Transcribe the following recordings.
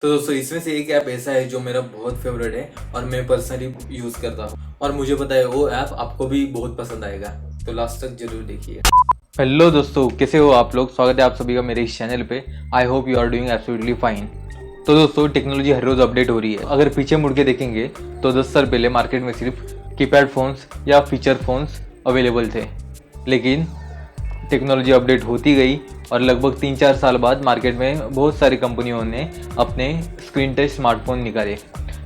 तो दोस्तों इसमें से एक ऐप ऐसा है जो मेरा बहुत फेवरेट है और मैं पर्सनली यूज़ करता हूँ और मुझे पता है वो ऐप आपको भी बहुत पसंद आएगा, तो लास्ट तक जरूर देखिए। हेलो दोस्तों, कैसे हो आप लोग। स्वागत है आप सभी का मेरे इस चैनल पे। I hope you are doing absolutely fine. तो दोस्तों टेक्नोलॉजी हर रोज़ अपडेट हो रही है। अगर पीछे मुड़ के देखेंगे तो 10 साल पहले मार्केट में सिर्फ कीपैड फ़ोन्स या फीचर फ़ोन्स अवेलेबल थे, लेकिन टेक्नोलॉजी अपडेट होती गई और लगभग 3-4 साल बाद मार्केट में बहुत सारी कंपनियों ने अपने स्क्रीन टच स्मार्टफोन निकाले।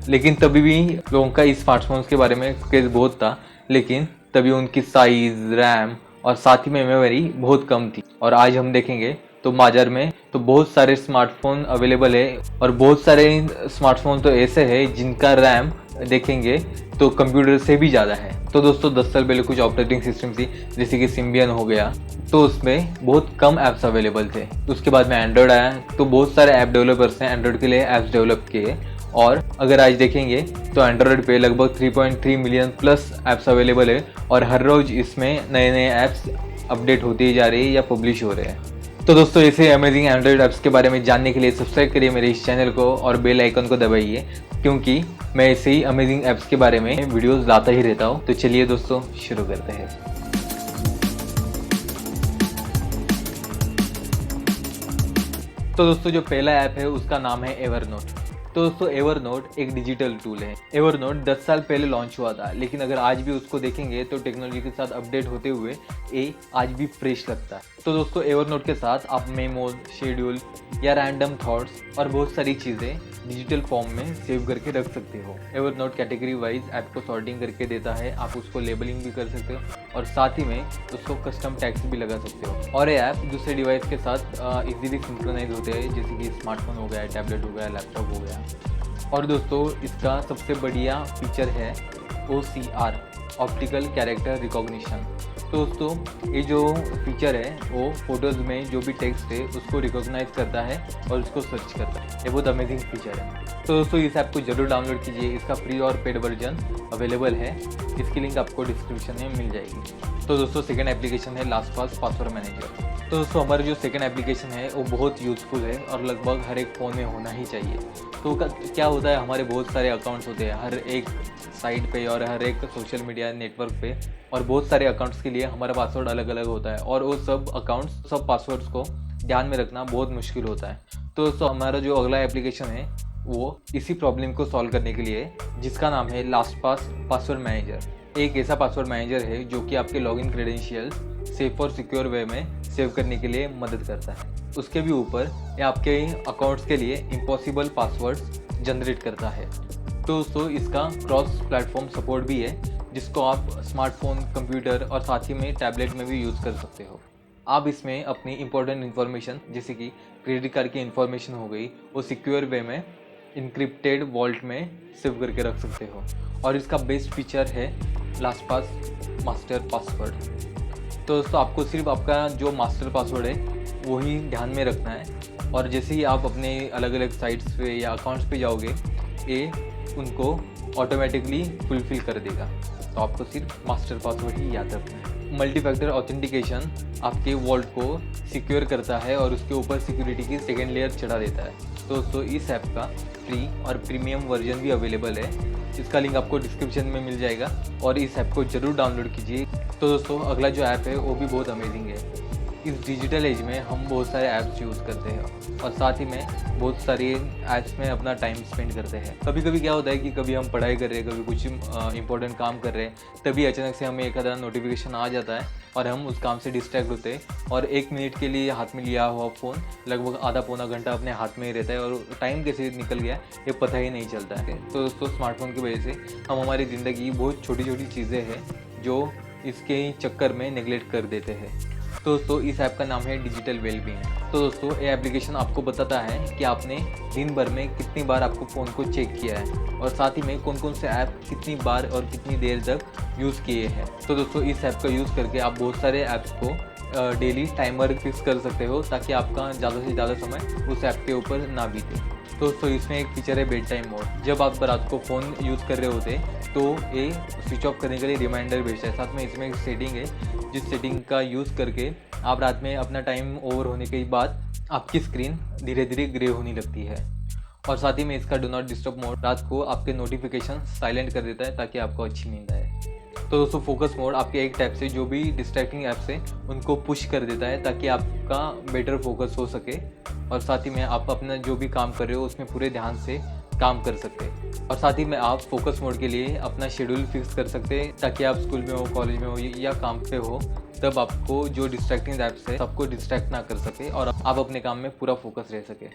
लेकिन तभी भी लोगों का इस स्मार्टफोन्स के बारे में क्रेज बहुत था, लेकिन तभी उनकी साइज़, रैम और साथ ही में मेमोरी बहुत कम थी। और आज हम देखेंगे तो बाजार में तो बहुत सारे स्मार्टफोन अवेलेबल है और बहुत सारे स्मार्टफोन तो ऐसे हैं जिनका रैम देखेंगे तो कंप्यूटर से भी ज़्यादा है। तो दोस्तों 10 साल पहले कुछ ऑपरेटिंग सिस्टम थी जैसे कि सिम्बियन हो गया, तो उसमें बहुत कम ऐप्स अवेलेबल थे। उसके बाद में एंड्रॉयड आया तो बहुत सारे ऐप डेवलपर्स ने एंड्रॉयड के लिए ऐप्स डेवलप किए। और अगर आज देखेंगे तो एंड्रॉयड पे लगभग 3.3 मिलियन प्लस ऐप्स अवेलेबल है और हर रोज़ इसमें नए नए ऐप्स अपडेट होती जा रही है या पब्लिश हो रहे हैं। तो दोस्तों ऐसे अमेजिंग एंड्रॉयड ऐप्स के बारे में जानने के लिए सब्सक्राइब करिए मेरे इस चैनल को और बेल आइकन को दबाइए, क्योंकि मैं ऐसे ही अमेजिंग ऐप्स के बारे में वीडियोस लाता ही रहता हूँ। तो चलिए दोस्तों शुरू करते हैं। तो दोस्तों जो पहला ऐप है उसका नाम है एवरनोट। तो दोस्तों एवरनोट एक डिजिटल टूल है। एवरनोट 10 साल पहले लॉन्च हुआ था, लेकिन अगर आज भी उसको देखेंगे तो टेक्नोलॉजी के साथ अपडेट होते हुए ये आज भी फ्रेश लगता है। तो दोस्तों एवरनोट के साथ आप मेमोज, शेड्यूल या रैंडम थॉट्स और बहुत सारी चीज़ें डिजिटल फॉर्म में सेव करके रख सकते हो। एवरनोट कैटेगरी वाइज ऐप को सॉर्टिंग करके देता है, आप उसको लेबलिंग भी कर सकते हो और साथ ही में उसको कस्टम टैग्स भी लगा सकते हो। और ये ऐप दूसरे डिवाइस के साथ इजीली सिंक्रोनाइज होते हैं, जैसे कि स्मार्टफोन हो गया, टैबलेट हो गया, लैपटॉप हो गया। और दोस्तों इसका सबसे बढ़िया फीचर है OCR, ऑप्टिकल कैरेक्टर रिकॉग्निशन। तो दोस्तों ये जो फीचर है वो फोटोज़ में जो भी टेक्स्ट है उसको रिकॉग्नाइज करता है और उसको सर्च करता है। ये बहुत अमेजिंग फीचर है। तो दोस्तों इस ऐप को जरूर डाउनलोड कीजिए। इसका फ्री और पेड वर्जन अवेलेबल है, इसकी लिंक आपको डिस्क्रिप्शन में मिल जाएगी। तो दोस्तों सेकंड एप्लीकेशन है लास्टपास पासवर्ड मैनेजर। तो दोस्तों हमारा जो सेकंड एप्लीकेशन है वो बहुत यूज़फुल है और लगभग हर एक फ़ोन में होना ही चाहिए। तो क्या होता है, हमारे बहुत सारे अकाउंट्स होते हैं हर एक साइट पे और हर एक सोशल मीडिया नेटवर्क पे, और बहुत सारे अकाउंट्स के लिए हमारा पासवर्ड अलग अलग होता है और वो सब अकाउंट्स, सब पासवर्ड्स को ध्यान में रखना बहुत मुश्किल होता है। तो दोस्तों हमारा जो अगला एप्लीकेशन है वो इसी प्रॉब्लम को सॉल्व करने के लिए, जिसका नाम है लास्टपास पासवर्ड मैनेजर। एक ऐसा पासवर्ड मैनेजर है जो कि आपके लॉगिन क्रेडेंशियल्स सेफ और सिक्योर वे में सेव करने के लिए मदद करता है। उसके भी ऊपर ये आपके अकाउंट्स के लिए इम्पॉसिबल पासवर्ड्स जनरेट करता है। तो दोस्तों इसका क्रॉस प्लेटफॉर्म सपोर्ट भी है, जिसको आप स्मार्टफोन, कंप्यूटर और साथ ही में टैबलेट में भी यूज़ कर सकते हो। आप इसमें अपनी इंपॉर्टेंट इन्फॉर्मेशन जैसे कि क्रेडिट कार्ड की इन्फॉर्मेशन हो गई, वो सिक्योर वे में इनक्रिप्टेड वॉल्ट में सेव करके रख सकते हो। और इसका बेस्ट फीचर है लास्टपास मास्टर पासवर्ड। तो दोस्तों आपको सिर्फ आपका जो मास्टर पासवर्ड है वही ध्यान में रखना है, और जैसे ही आप अपने अलग अलग साइट्स पे या अकाउंट्स पे जाओगे ये उनको ऑटोमेटिकली फुलफिल कर देगा। तो आपको सिर्फ मास्टर पासवर्ड ही याद रखना है। मल्टी फैक्टर ऑथेंटिकेशन आपके वॉल्ट को सिक्योर करता है और उसके ऊपर सिक्योरिटी की सेकेंड लेयर चढ़ा देता है। तो दोस्तों इस ऐप का फ्री और प्रीमियम वर्जन भी अवेलेबल है, इसका लिंक आपको डिस्क्रिप्शन में मिल जाएगा और इस ऐप को ज़रूर डाउनलोड कीजिए। तो दोस्तों अगला जो ऐप है वो भी बहुत अमेजिंग है। इस डिजिटल एज में हम बहुत सारे ऐप्स यूज़ करते हैं और साथ ही में बहुत सारी ऐप्स में अपना टाइम स्पेंड करते हैं। कभी कभी क्या होता है कि कभी हम पढ़ाई कर रहे हैं, कभी कुछ इंपॉर्टेंट काम कर रहे हैं, तभी अचानक से हमें एक आधा नोटिफिकेशन आ जाता है और हम उस काम से डिस्ट्रैक्ट होते हैं और 1 मिनट के लिए हाथ में लिया हुआ फ़ोन लगभग आधा पौना घंटा अपने हाथ में ही रहता है और टाइम कैसे निकल गया ये पता ही नहीं चलता है। तो दोस्तों स्मार्टफोन की वजह से हम हमारी ज़िंदगी बहुत छोटी छोटी चीज़ें हैं जो इसके चक्कर में नेगलेक्ट कर देते हैं। तो दोस्तों इस ऐप का नाम है डिजिटल वेलबींग। तो दोस्तों ये एप्लीकेशन आपको बताता है कि आपने दिन भर में कितनी बार आपको फ़ोन को चेक किया है और साथ ही में कौन कौन से ऐप कितनी बार और कितनी देर तक यूज़ किए हैं। तो दोस्तों इस ऐप का यूज़ करके आप बहुत सारे ऐप्स को डेली टाइमर फिक्स कर सकते हो ताकि आपका ज़्यादा से ज़्यादा समय उस ऐप के ऊपर ना बीते। तो दोस्तों इसमें एक फीचर है बेड टाइम मोड। जब आप रात को फ़ोन यूज़ कर रहे होते तो ये स्विच ऑफ करने के लिए रिमाइंडर भेजता है। साथ में इसमें एक सेटिंग है जिस सेटिंग का यूज़ करके आप रात में अपना टाइम ओवर होने के बाद आपकी स्क्रीन धीरे धीरे ग्रे होने लगती है। और साथ ही में इसका डू नॉट डिस्टर्ब मोड रात को आपके नोटिफिकेशन साइलेंट कर देता है ताकि आपको अच्छी नींद आए। तो दोस्तों फोकस मोड आपके एक टाइप से जो भी डिस्ट्रैक्टिंग ऐप्स हैं उनको पुश कर देता है ताकि आपका बेटर फोकस हो सके और साथ ही में आप अपना जो भी काम कर रहे हो उसमें पूरे ध्यान से काम कर सकते हैं। और साथ ही में आप फोकस मोड के लिए अपना शेड्यूल फिक्स कर सकते हैं ताकि आप स्कूल में हो, कॉलेज में हो या काम पे हो, तब आपको जो डिस्ट्रैक्टिंग ऐप्स है सबको डिस्ट्रैक्ट ना कर सके और आप अपने काम में पूरा फोकस रह सके।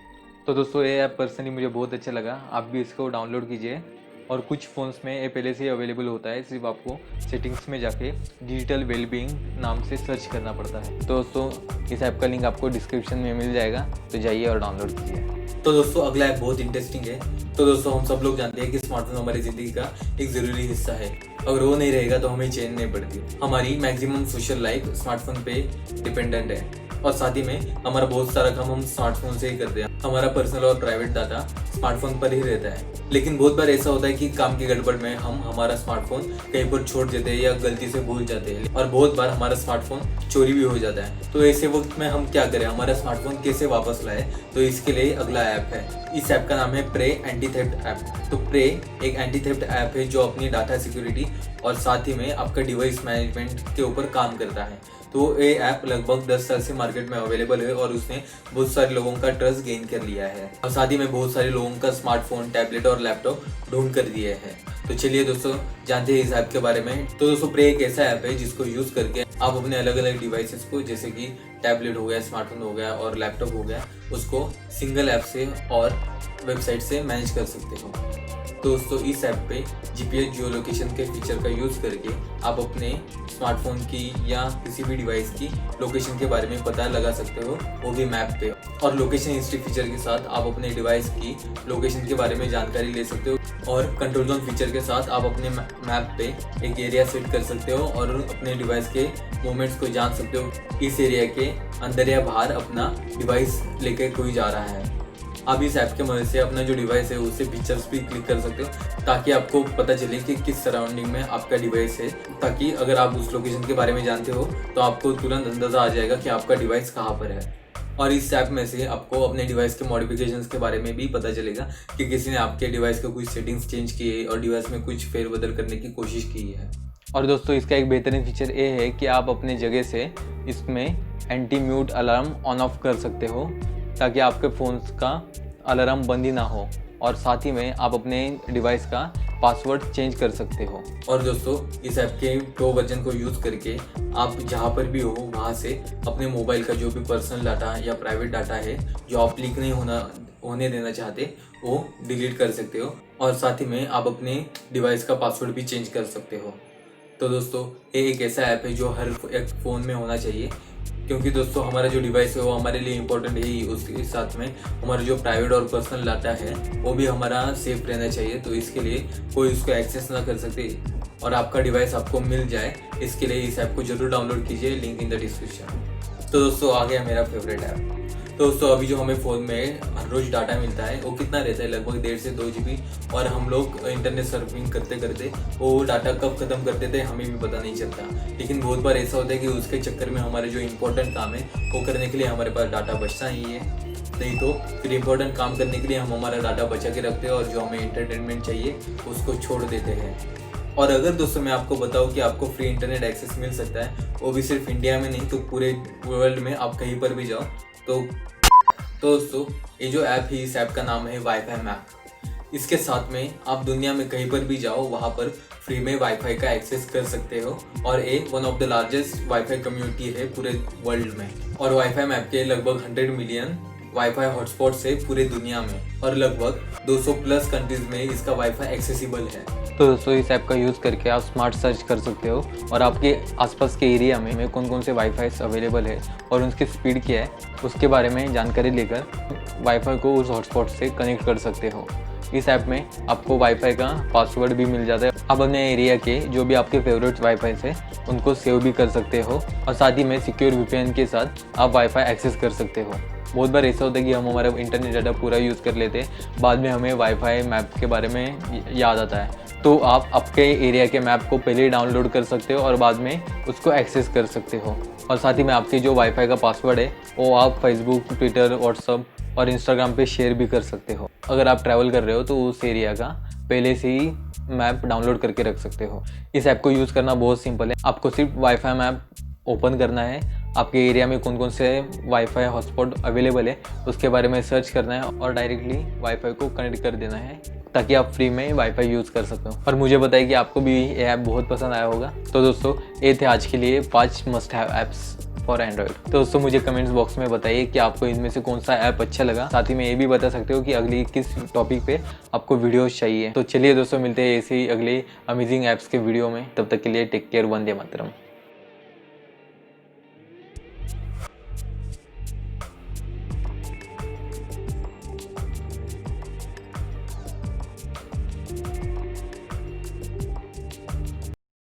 तो दोस्तों ये ऐप पर्सनली मुझे बहुत अच्छा लगा, आप भी इसको डाउनलोड कीजिए। और कुछ फ़ोन्स में ये पहले से ही अवेलेबल होता है, सिर्फ आपको सेटिंग्स में जाके डिजिटल वेलबींग नाम से सर्च करना पड़ता है। तो दोस्तों इस ऐप का लिंक आपको डिस्क्रिप्शन में मिल जाएगा, तो जाइए और डाउनलोड कीजिए। तो दोस्तों अगला ऐप बहुत इंटरेस्टिंग है। तो दोस्तों हम सब लोग जानते हैं कि स्मार्टफोन हमारी ज़िंदगी का एक ज़रूरी हिस्सा है। अगर वो नहीं रहेगा तो हमें चैन नहीं पड़ती। हमारी मैक्सिमम सोशल लाइफ स्मार्टफोन पे डिपेंडेंट है और साथ ही में हमारा बहुत सारा काम हम स्मार्टफोन से ही करते हैं। हमारा पर्सनल और प्राइवेट डाटा स्मार्टफोन पर ही रहता है। लेकिन बहुत बार ऐसा होता है कि काम की गड़बड़ में हम हमारा स्मार्टफोन कहीं पर छोड़ देते हैं या गलती से भूल जाते हैं और बहुत बार हमारा स्मार्टफोन चोरी भी हो जाता है। तो ऐसे वक्त में हम क्या करें, हमारा स्मार्टफोन कैसे वापस लाए? तो इसके लिए अगला ऐप है। इस ऐप का नाम है प्रे एंटी थेफ्ट ऐप। तो प्रे एक एंटी थेफ्ट ऐप है जो अपनी डाटा सिक्योरिटी और साथ ही में आपका डिवाइस मैनेजमेंट के ऊपर काम करता है। तो ये ऐप लगभग 10 साल से मार्केट में अवेलेबल है और उसने बहुत सारे लोगों का ट्रस्ट गेन कर लिया है और साथ ही में बहुत सारे लोगों का स्मार्टफोन, टैबलेट और लैपटॉप ढूंढ कर दिए हैं। तो चलिए दोस्तों जानते हैं इस ऐप के बारे में। तो दोस्तों प्रे एक ऐसा ऐप है जिसको यूज करके आप अपने अलग अलग डिवाइसेस को, जैसे कि टैबलेट हो गया, स्मार्टफोन हो गया और लैपटॉप हो गया, उसको सिंगल ऐप से और वेबसाइट से मैनेज कर सकते हो। दोस्तों इस ऐप पे जीपीएस जियो लोकेशन के फीचर का यूज़ करके आप अपने स्मार्टफोन की या किसी भी डिवाइस की लोकेशन के बारे में पता लगा सकते हो, वो भी मैप पे। और लोकेशन हिस्ट्री फीचर के साथ आप अपने डिवाइस की लोकेशन के बारे में जानकारी ले सकते हो और कंट्रोल जोन फीचर के साथ आप अपने मैप पे एक एरिया सेट कर सकते हो और अपने डिवाइस के मूवमेंट्स को जान सकते हो, इस एरिया के अंदर या बाहर अपना डिवाइस लेकर कोई जा रहा है। आप इस ऐप के मदद से अपना जो डिवाइस है उससे पिक्चर्स भी क्लिक कर सकते हो ताकि आपको पता चले कि किस सराउंडिंग में आपका डिवाइस है, ताकि अगर आप उस लोकेशन के बारे में जानते हो तो आपको तुरंत अंदाज़ा आ जाएगा कि आपका डिवाइस कहाँ पर है। और इस ऐप में से आपको अपने डिवाइस के मॉडिफिकेशंस के बारे में भी पता चलेगा कि किसी ने आपके डिवाइस के कुछ सेटिंग्स चेंज किए और डिवाइस में कुछ फेरबदल करने की कोशिश की है। और दोस्तों इसका एक बेहतरीन फीचर ये है कि आप अपने जगह से इसमें anti mute alarm on off कर सकते हो ताकि आपके फ़ोन्स का अलार्म बंद ही ना हो और साथ ही में आप अपने डिवाइस का पासवर्ड चेंज कर सकते हो। और दोस्तों इस ऐप के प्रो वर्जन को यूज़ करके आप जहाँ पर भी हो वहाँ से अपने मोबाइल का जो भी पर्सनल डाटा या प्राइवेट डाटा है जो आप लीक नहीं होने देना चाहते वो डिलीट कर सकते हो और साथ ही में आप अपने डिवाइस का पासवर्ड भी चेंज कर सकते हो। तो दोस्तों ये एक ऐसा ऐप है जो हर एक फ़ोन में होना चाहिए, क्योंकि दोस्तों हमारा जो डिवाइस है वो हमारे लिए इम्पोर्टेंट है ही, उसके साथ में हमारा जो प्राइवेट और पर्सनल डाटा है वो भी हमारा सेफ रहना चाहिए। तो इसके लिए कोई उसको एक्सेस ना कर सके और आपका डिवाइस आपको मिल जाए, इसके लिए इस ऐप को जरूर डाउनलोड कीजिए, लिंक इन द डिस्क्रिप्शन। तो दोस्तों आ गया मेरा फेवरेट ऐप। तो दोस्तों अभी जो हमें फ़ोन में हर रोज़ डाटा मिलता है वो कितना रहता है, लगभग 1.5 से 2 GB, और हम लोग इंटरनेट सर्फिंग करते करते वो डाटा कब ख़त्म कर देते हैं हमें भी पता नहीं चलता। लेकिन बहुत बार ऐसा होता है कि उसके चक्कर में हमारे जो इम्पोर्टेंट काम है वो करने के लिए हमारे पास डाटा बचता ही है, नहीं तो फिर इम्पोर्टेंट काम करने के लिए हम हमारा डाटा बचा के रखते हैं और जो हमें एंटरटेनमेंट चाहिए उसको छोड़ देते हैं। और अगर दोस्तों मैं आपको बताऊं कि आपको फ्री इंटरनेट एक्सेस मिल सकता है, वो भी सिर्फ इंडिया में नहीं तो पूरे वर्ल्ड में, आप कहीं पर भी जाओ तो दोस्तों ये जो ऐप है, इस ऐप का नाम है वाईफाई मैप। इसके साथ में आप दुनिया में कहीं पर भी जाओ वहाँ पर फ्री में वाईफाई का एक्सेस कर सकते हो और ये one of the largest wifi community है पूरे वर्ल्ड में। और वाईफाई मैप के लगभग 100 मिलियन वाईफाई हॉटस्पॉट्स है पूरे दुनिया में और लगभग 200 प्लस कंट्रीज में इसका वाईफाई एक्सेसिबल है। तो दोस्तों इस ऐप का यूज़ करके आप स्मार्ट सर्च कर सकते हो और आपके आसपास के एरिया में कौन कौन से वाईफाई अवेलेबल है और उनकी स्पीड क्या है उसके बारे में जानकारी लेकर वाईफाई को उस हॉटस्पॉट से कनेक्ट कर सकते हो। इस ऐप में आपको वाईफाई का पासवर्ड भी मिल जाता है। आप अपने एरिया के जो भी आपके फेवरेट वाईफाई है उनको सेव भी कर सकते हो और साथ ही में सिक्योर वीपीएन के साथ आप वाईफाई एक्सेस कर सकते हो। बहुत बार ऐसा होता है कि हम हमारा इंटरनेट डाटा पूरा यूज़ कर लेते हैं, बाद में हमें वाईफाई मैप के बारे में याद आता है, तो आप आपके एरिया के मैप को पहले डाउनलोड कर सकते हो और बाद में उसको एक्सेस कर सकते हो। और साथ ही में आपके जो वाईफाई का पासवर्ड है वो आप फेसबुक, ट्विटर, व्हाट्सअप और इंस्टाग्राम पे शेयर भी कर सकते हो। अगर आप ट्रैवल कर रहे हो तो उस एरिया का पहले से ही मैप डाउनलोड करके रख सकते हो। इस ऐप को यूज़ करना बहुत सिंपल है। आपको सिर्फ वाईफाई मैप ओपन करना है, आपके एरिया में कौन कौन से वाईफाई हॉटस्पॉट अवेलेबल है उसके बारे में सर्च करना है और डायरेक्टली वाईफाई को कनेक्ट कर देना है ताकि आप फ्री में वाईफाई यूज़ कर सकते हो। और मुझे बताइए कि आपको भी ये ऐप बहुत पसंद आया होगा। तो दोस्तों ये थे आज के लिए 5 must have apps for Android. तो दोस्तों मुझे कमेंट्स बॉक्स में बताइए कि आपको इनमें से कौन सा ऐप अच्छा लगा। साथ ही में ये भी बता सकते हो कि अगली किस टॉपिक पे आपको वीडियोस चाहिए। तो चलिए दोस्तों मिलते हैं ऐसे ही अगले अमेजिंग ऐप्स के वीडियो में। तब तक के लिए टेक केयर, वंदे मातरम।